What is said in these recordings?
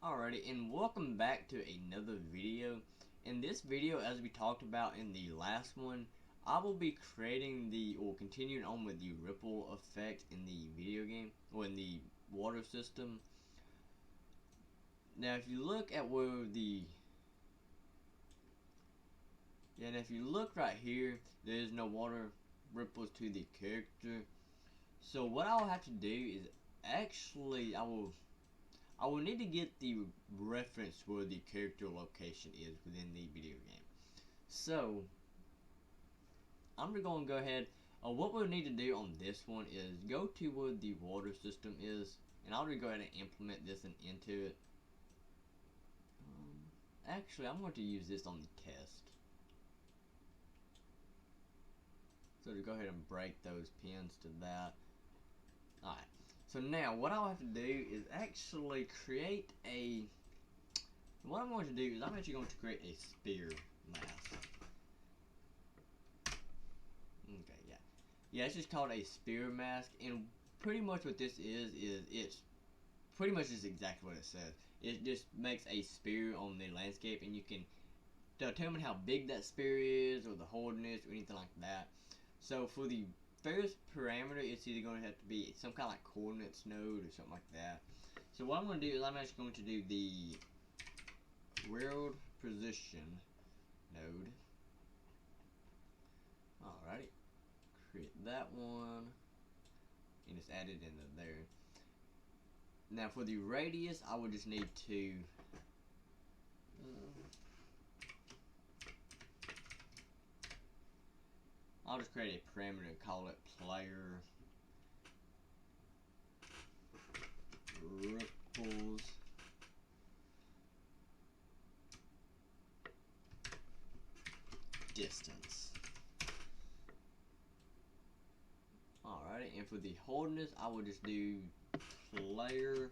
Alrighty, and welcome back to another video. In this video, as we talked about in the last one, I will be continuing on with the ripple effect in the video game, or in the water system. Now, if you look at if you look right here, there's no water ripples to the character. So what I'll have to do is I will need to get the reference where the character location is within the video game. So, I'm going to go ahead. What we'll need to do on this one is go to where the water system is, and I'll just go ahead and implement this into it. Actually, I'm going to use this on the test. So to go ahead and break those pins to that. Alright. So now, what I'll have to do is actually what I'm going to do is I'm actually going to create a spear mask. Okay, yeah. Yeah, it's just called a spear mask, and pretty much what this is it's pretty much just exactly what it says. It just makes a spear on the landscape, and you can determine how big that spear is, or the hardness, or anything like that. So for the first parameter, it's either going to have to be some kind of like coordinates node or something like that. So what I'm going to do is I'm actually going to do the world position node. Alrighty, create that one, and it's added into there. Now for the radius, I would just need to I'll just create a parameter and call it player ripples distance. Alrighty, and for the hardness, I will just do player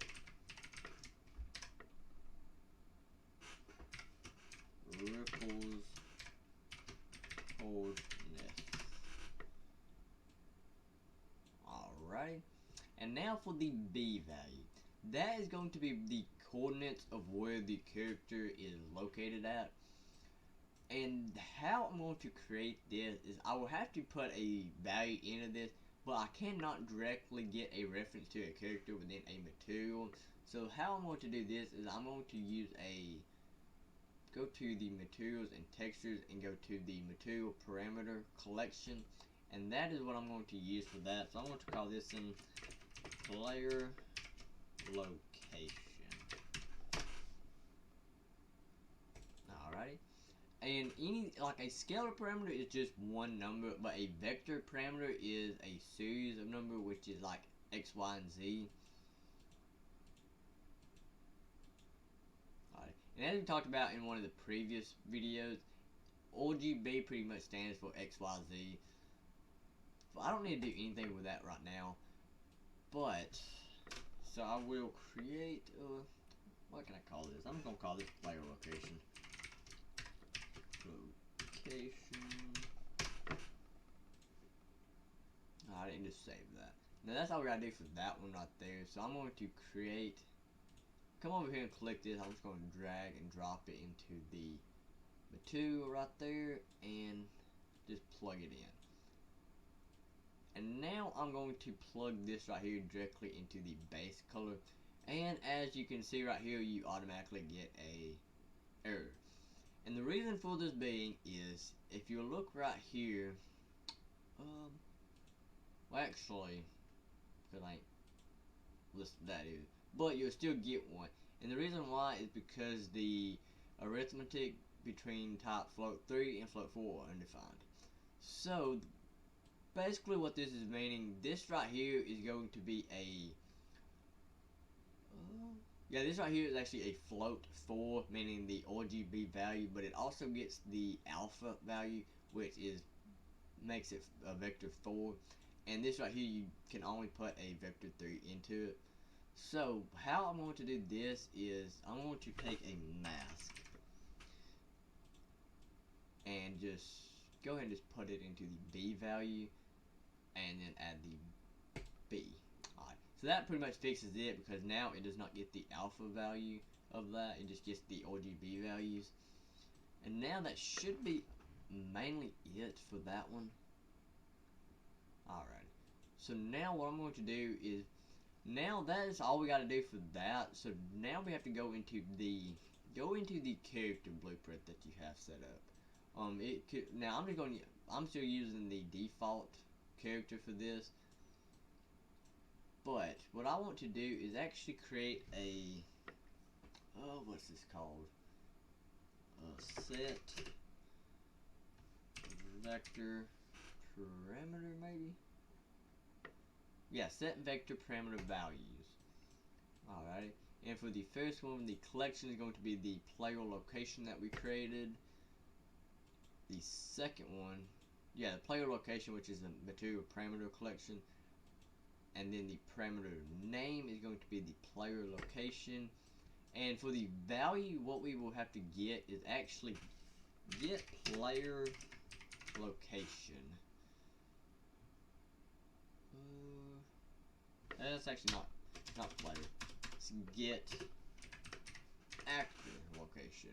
ripples hardness. Alright, and now for the B value. That is going to be the coordinates of where the character is located at. And how I'm going to create this is I will have to put a value into this, but I cannot directly get a reference to a character within a material. So how I'm going to do this is I'm going to go to the materials and textures and go to the material parameter collection, and that is what I'm going to use for that. So I'm going to call this in player location. Alrighty. And a scalar parameter is just one number, but a vector parameter is a series of numbers, which is like x, y, and z. Alright. And as we talked about in one of the previous videos, RGB pretty much stands for x, y, z. But I don't need to do anything with that right now. But so I will create. What can I call this? I'm going to call this player location. Alright, and just save that. Now that's all we gotta do for that one right there. So I'm going to come over here and click this. I'm just going to drag and drop it into the material right there and just plug it in. And now I'm going to plug this right here directly into the base color. And as you can see right here, you automatically get a error. And the reason for this being is, if you look right here, well actually, because I ain't listed that either, but you'll still get one. And the reason why is because the arithmetic between type float 3 and float 4 are undefined. So basically what this is meaning, this right here is going to be this right here is actually a float 4, meaning the RGB value, but it also gets the alpha value, which makes it a vector 4. And this right here, you can only put a vector 3 into it. So how I'm going to do this is I'm going to take a mask and just go ahead and just put it into the B value, and then add the B. Alright, so that pretty much fixes it, because now it does not get the alpha value, of that. It just gets the RGB values. And now that should be mainly it for that one. Alright. So now what I'm going to do is, now that is all we got to do for that. So now we have to go into the character blueprint that you have set up. Now I'm still using the default character for this. But what I want to do is actually create a, what's this called? Set vector parameter, maybe? Yeah, set vector parameter values. Alright, and for the first one, the collection is going to be the player location that we created. The second one, yeah, the player location, which is the material parameter collection. And then the parameter name is going to be the player location. And for the value, what we will have to get is actually get player location. That's actually not player. It's get actor location.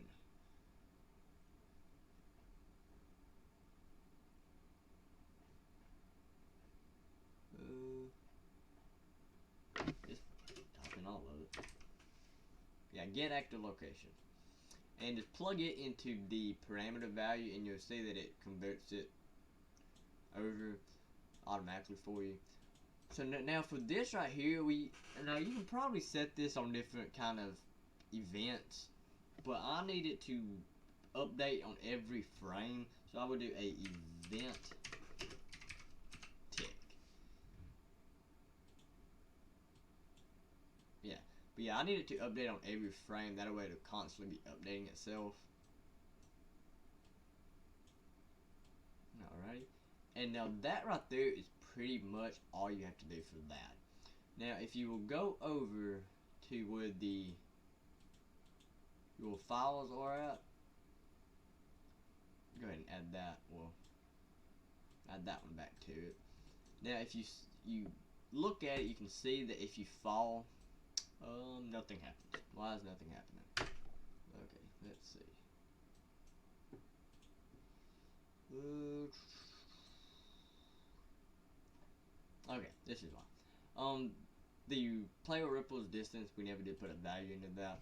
Just typing all of it. Yeah, get actor location. And just plug it into the parameter value, and you'll see that it converts it over automatically for you. So now for this right here, now you can probably set this on different kind of events, but I need it to update on every frame, so I would do a event tick. Yeah, but yeah, I need it to update on every frame. That way it'll constantly be updating itself. Alrighty, and now that right there is pretty much all you have to do for that. Now if you will go over to where your files are at, go ahead and add that. Well, add that one back to it. Now if you look at it, you can see that if you fall, nothing happens. Why is nothing happening? Okay, let's see. Okay, this is why. The player ripples distance, we never did put a value into that.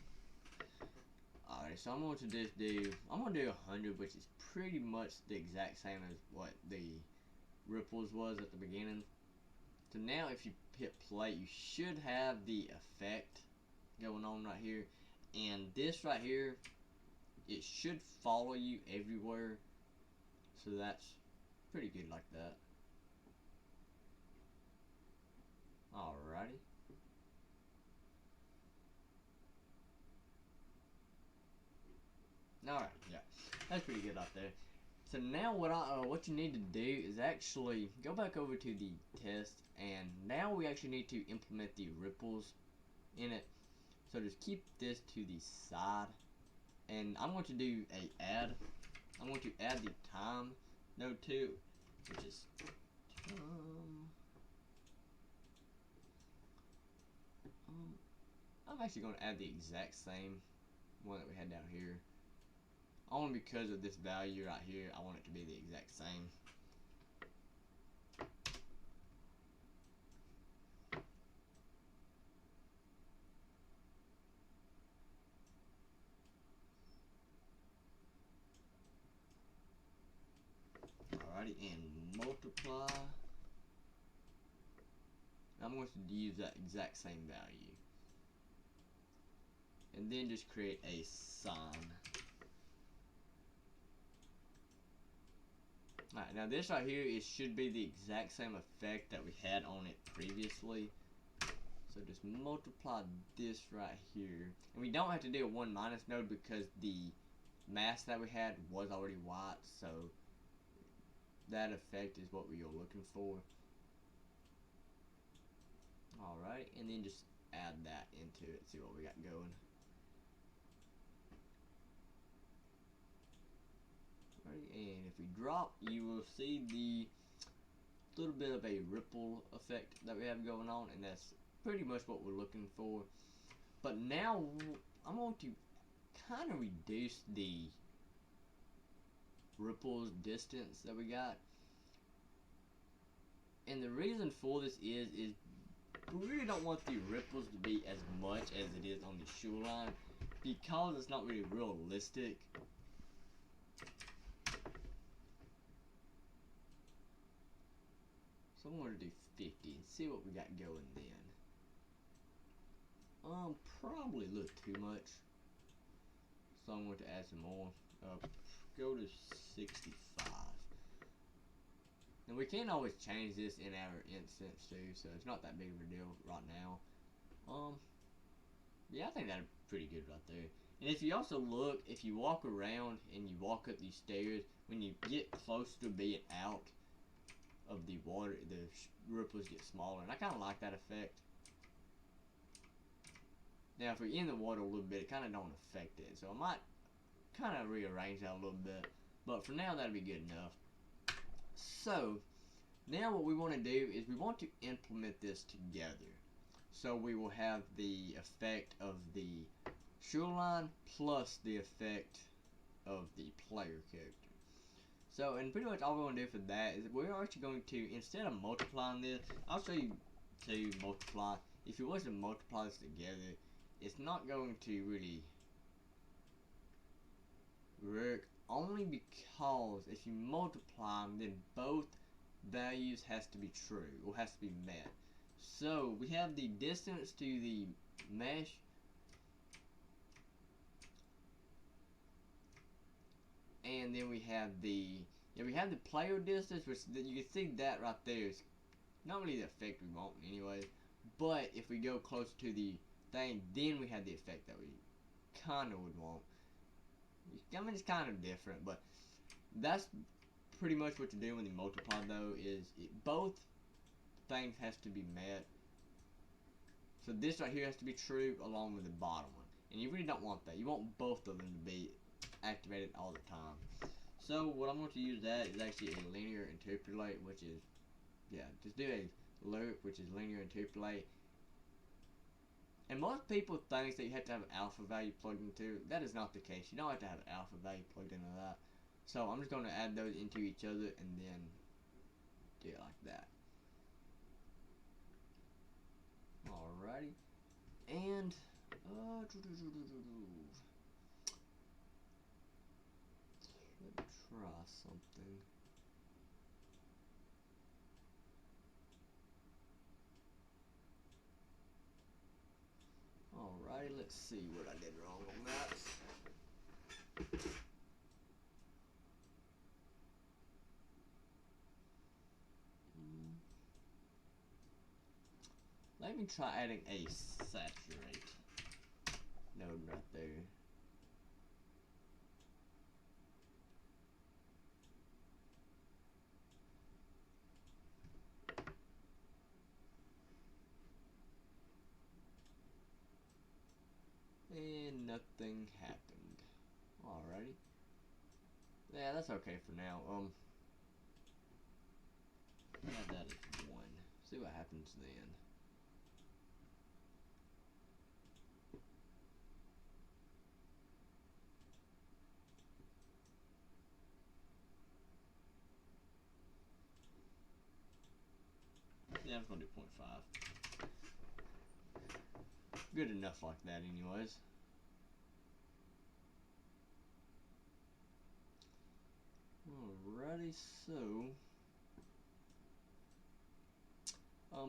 Alright, so I'm going to just do 100, which is pretty much the exact same as what the ripples was at the beginning. So now if you hit play, you should have the effect going on right here. And this right here, it should follow you everywhere. So that's pretty good like that. Alrighty. Alright, yeah, that's pretty good out there. So now what you need to do is actually go back over to the test, and now we actually need to implement the ripples in it. So just keep this to the side, and I'm going to do a add. I'm going to add the time node to, which is I'm actually going to add the exact same one that we had down here. Only because of this value right here, I want it to be the exact same. Alrighty, and multiply. I'm going to use that exact same value. And then just create a sign. Alright, now this right here, it should be the exact same effect that we had on it previously. So just multiply this right here. And we don't have to do a 1 minus node because the mask that we had was already white, so that effect is what we are looking for. Alright, and then just add that into it, see what we got going. And if we drop, you will see the little bit of a ripple effect that we have going on, and that's pretty much what we're looking for. But now I'm going to kind of reduce the ripples distance that we got. And the reason for this is we really don't want the ripples to be as much as it is on the shoreline, because it's not really realistic. So I'm going to do 50 and see what we got going then. Probably a little too much. So I'm going to add some more. Go to 65. Now we can always change this in our instance too, so it's not that big of a deal right now. Yeah, I think that's pretty good right there. And if you also look, if you walk around and you walk up these stairs, when you get close to being out of the water, the ripples get smaller, and I kind of like that effect. Now, if we're in the water a little bit, it kind of don't affect it, so I might kind of rearrange that a little bit, but for now, that'll be good enough. So, now what we want to do is we want to implement this together. So we will have the effect of the shoreline plus the effect of the player character. So, and pretty much all we're going to do for that is we're actually going to, instead of multiplying this, I'll show you to multiply. If you was to multiply this together, it's not going to really work, only because if you multiply them, then both values has to be true, or has to be met. So we have the distance to the mesh, and then we have the player distance, which you can see that right there is not really the effect we want anyway. But if we go close to the thing, then we have the effect that we kind of would want. I mean, it's kind of different, but that's pretty much what you do when you multiply, though, is both things has to be met. So this right here has to be true along with the bottom one, and you really don't want that. You want both of them to be activated all the time. So what I'm going to use that is actually a linear interpolate, which is, yeah, just do a loop, which is linear interpolate. And most people think that you have to have an alpha value plugged into. That is not the case. You don't have to have an alpha value plugged into that. So I'm just going to add those into each other and then do it like that. Alrighty. And let's try something. Alrighty, let's see what I did wrong on that. Let me try adding a saturate node right there. And nothing happened. Alrighty. Yeah, that's okay for now. Yeah, that is 1. See what happens then. Yeah, I'm gonna do 0.5. Good enough like that anyways. Alrighty, so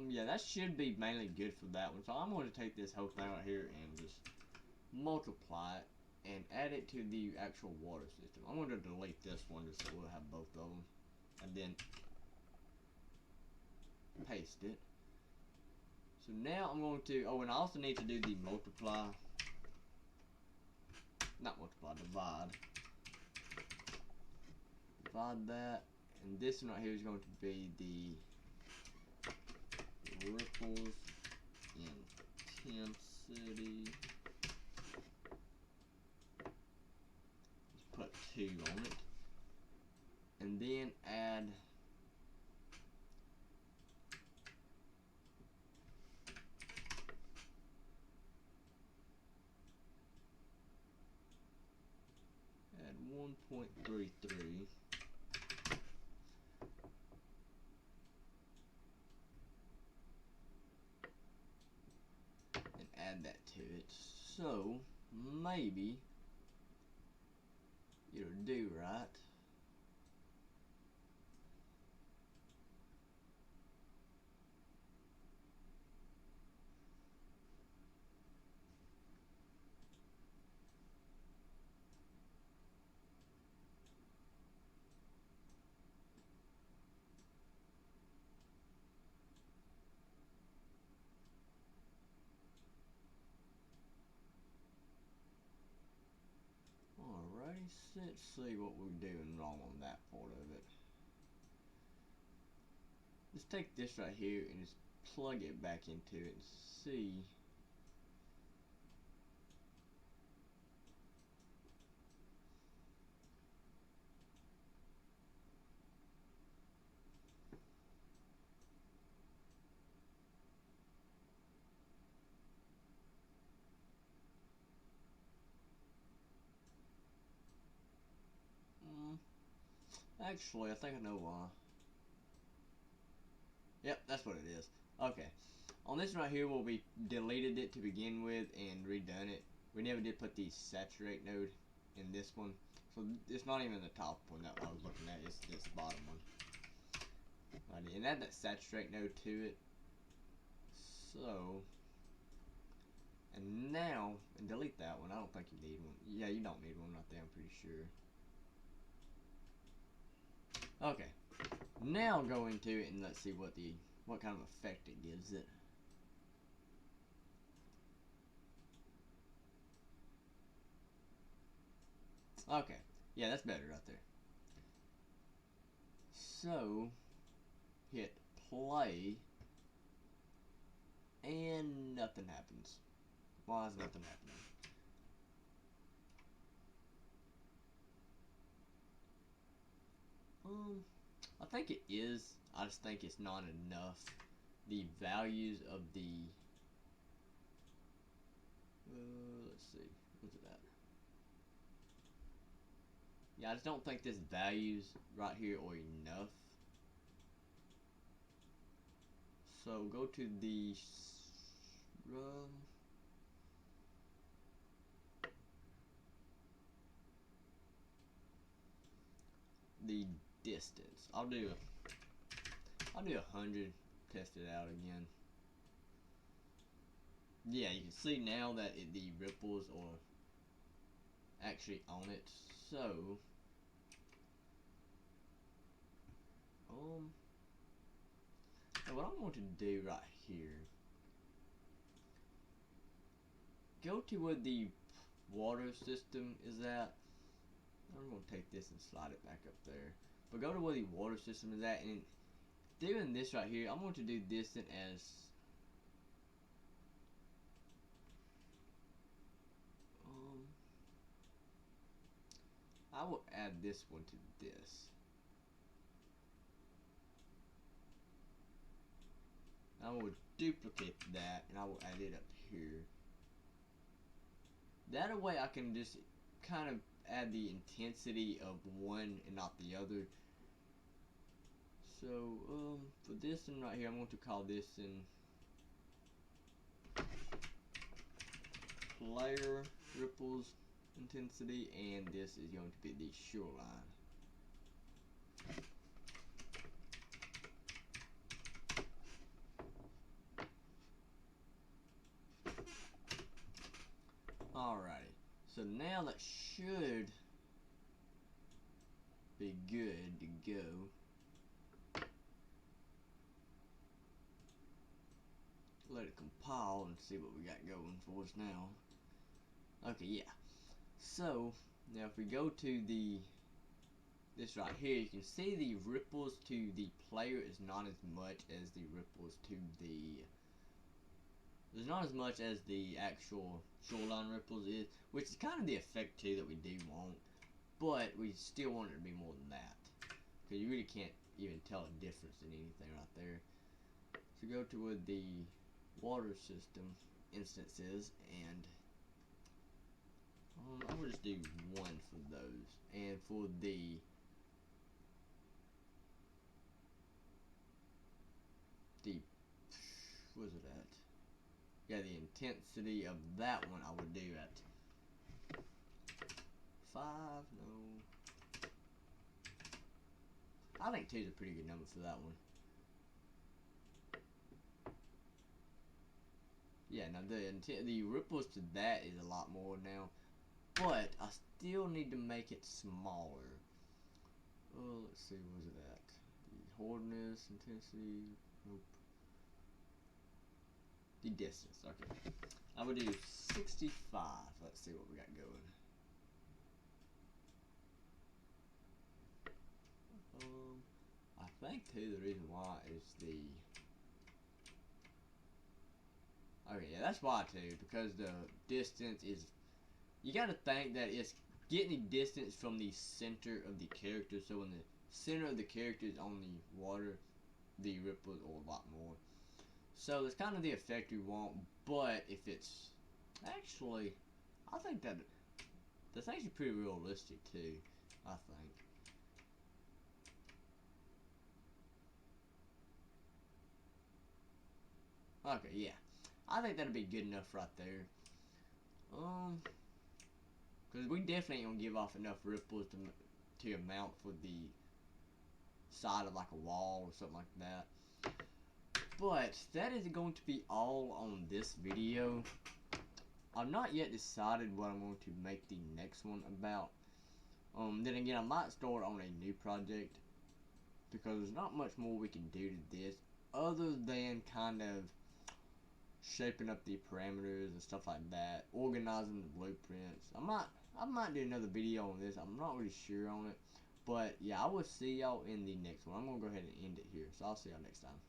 yeah, that should be mainly good for that one. So I'm going to take this whole thing right here and just multiply it and add it to the actual water system. I'm going to delete this one just so we'll have both of them, and then paste it. So now I'm going to, oh, and I also need to do the multiply, not multiply, divide. Divide that, and this one right here is going to be the ripples intensity. Just put 2 on it, and then add 1.33. And add that to it. So maybe it'll do right. Alrighty, let's see what we're doing wrong on that part of it. Let's take this right here and just plug it back into it and see. Actually, I think I know why. Yep, that's what it is. Okay. On this right here, we deleted it to begin with and redone it. We never did put the saturate node in this one. So it's not even the top one that I was looking at, it's this bottom one. Right, and add that saturate node to it. So, and now, and delete that one. I don't think you need one. Yeah, you don't need one right there, I'm pretty sure. Okay. Now go into it and let's see what kind of effect it gives it. Okay, yeah, that's better right there. So, hit play, and nothing happens. Why is nothing happening? I think it is. I just think it's not enough. The values of the let's see, what's it at? Yeah, I just don't think this values right here are enough. So go to the the distance. I'll do 100. Test it out again. Yeah, you can see now that the ripples are actually on it. So what I'm going to do right here, go to where the water system is at. I'm going to take this and slide it back up there. But go to where the water system is at, and doing this right here, I'm going to do this as I will add this one to this. I will duplicate that and I will add it up here. That way I can just kind of add the intensity of one and not the other. So for this one right here, I'm going to call this player ripples intensity, and this is going to be the shoreline. Alrighty, so now that should be good to go. Let it compile and see what we got going for us now. Okay, yeah. So now if we go to this right here, you can see the ripples to the player is not as much as the ripples to the there's not as much as the actual shoreline ripples is, which is kind of the effect too that we do want, but we still want it to be more than that, because you really can't even tell a difference in anything right there. So go to where the water system instance is, and I will just do 1 for those. And for the what's it at? Yeah, the intensity of that one I would do at 5. No, I think 2 is a pretty good number for that one. Yeah, now the ripples to that is a lot more now, but I still need to make it smaller. Oh, let's see, where's it at? The hardness, intensity, nope. The distance, okay. I would do 65. Let's see what we got going. I think too the reason why is the okay, yeah, that's why too, because the distance is, you gotta think that it's getting the distance from the center of the character, so when the center of the character is on the water, the ripples are a lot more. So it's kind of the effect we want, but if it's actually, I think that's actually pretty realistic too, I think. Okay, yeah. I think that'll be good enough right there. Because we definitely ain't gonna give off enough ripples to amount for the side of like a wall or something like that. But that is going to be all on this video. I've not yet decided what I'm going to make the next one about. Then again, I might start on a new project because there's not much more we can do to this other than kind of shaping up the parameters and stuff like that, organizing the blueprints. I might do another video on this. I'm not really sure on it, but yeah, I will see y'all in the next one. I'm gonna go ahead and end it here, so I'll see y'all next time.